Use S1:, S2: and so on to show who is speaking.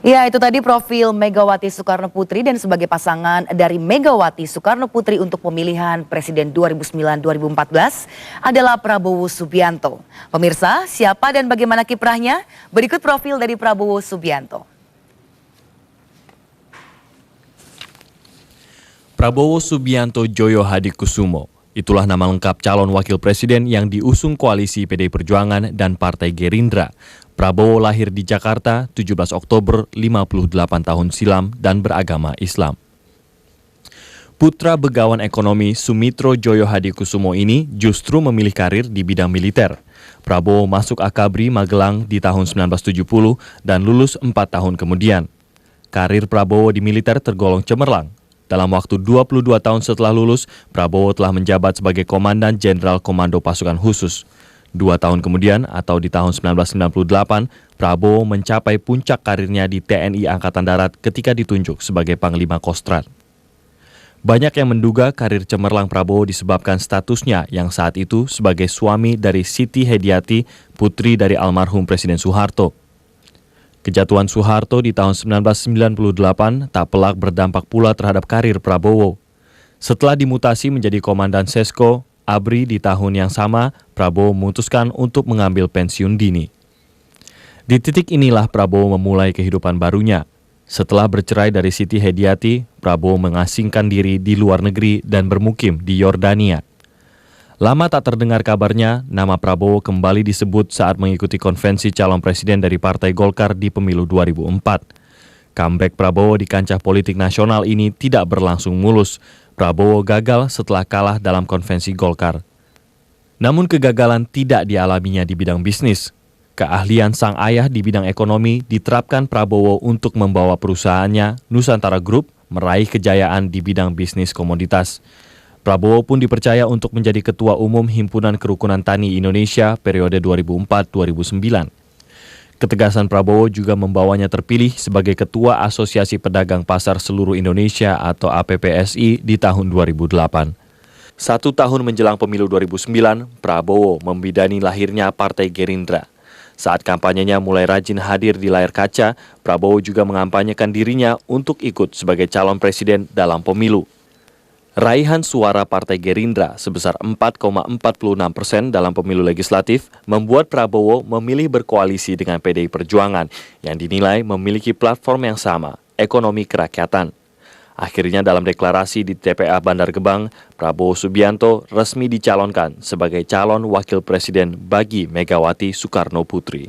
S1: Ya, itu tadi profil Megawati Soekarno Putri, dan sebagai pasangan dari Megawati Soekarno Putri untuk pemilihan Presiden 2009-2014 adalah Prabowo Subianto. Pemirsa, siapa dan bagaimana kiprahnya? Berikut profil dari Prabowo Subianto.
S2: Prabowo Subianto Joyo Hadikusumo. Itulah nama lengkap calon wakil presiden yang diusung koalisi PDI Perjuangan dan Partai Gerindra. Prabowo lahir di Jakarta 17 Oktober 58 tahun silam dan beragama Islam. Putra begawan ekonomi Sumitro Joyo Hadikusumo ini justru memilih karir di bidang militer. Prabowo masuk Akabri Magelang di tahun 1970 dan lulus 4 tahun kemudian. Karir Prabowo di militer tergolong cemerlang. Dalam waktu 22 tahun setelah lulus, Prabowo telah menjabat sebagai Komandan Jenderal Komando Pasukan Khusus. 2 tahun kemudian atau di tahun 1998, Prabowo mencapai puncak karirnya di TNI Angkatan Darat ketika ditunjuk sebagai Panglima Kostrat. Banyak yang menduga karir cemerlang Prabowo disebabkan statusnya yang saat itu sebagai suami dari Siti Hediati, putri dari almarhum Presiden Soeharto. Kejatuhan Soeharto di tahun 1998 tak pelak berdampak pula terhadap karir Prabowo. Setelah dimutasi menjadi Komandan Sesko, ABRI di tahun yang sama, Prabowo memutuskan untuk mengambil pensiun dini. Di titik inilah Prabowo memulai kehidupan barunya. Setelah bercerai dari Siti Hediati, Prabowo mengasingkan diri di luar negeri dan bermukim di Yordania. Lama tak terdengar kabarnya, nama Prabowo kembali disebut saat mengikuti konvensi calon presiden dari Partai Golkar di pemilu 2004. Comeback Prabowo di kancah politik nasional ini tidak berlangsung mulus. Prabowo gagal setelah kalah dalam konvensi Golkar. Namun kegagalan tidak dialaminya di bidang bisnis. Keahlian sang ayah di bidang ekonomi diterapkan Prabowo untuk membawa perusahaannya, Nusantara Group, meraih kejayaan di bidang bisnis komoditas. Prabowo pun dipercaya untuk menjadi Ketua Umum Himpunan Kerukunan Tani Indonesia periode 2004-2009. Ketegasan Prabowo juga membawanya terpilih sebagai Ketua Asosiasi Pedagang Pasar Seluruh Indonesia atau APPSI di tahun 2008. 1 tahun menjelang pemilu 2009, Prabowo membidani lahirnya Partai Gerindra. Saat kampanyenya mulai rajin hadir di layar kaca, Prabowo juga mengampanyekan dirinya untuk ikut sebagai calon presiden dalam pemilu. Raihan suara Partai Gerindra sebesar 4,46% dalam pemilu legislatif membuat Prabowo memilih berkoalisi dengan PDI Perjuangan yang dinilai memiliki platform yang sama, ekonomi kerakyatan. Akhirnya dalam deklarasi di TPA Bandar Gebang, Prabowo Subianto resmi dicalonkan sebagai calon wakil presiden bagi Megawati Soekarno Putri.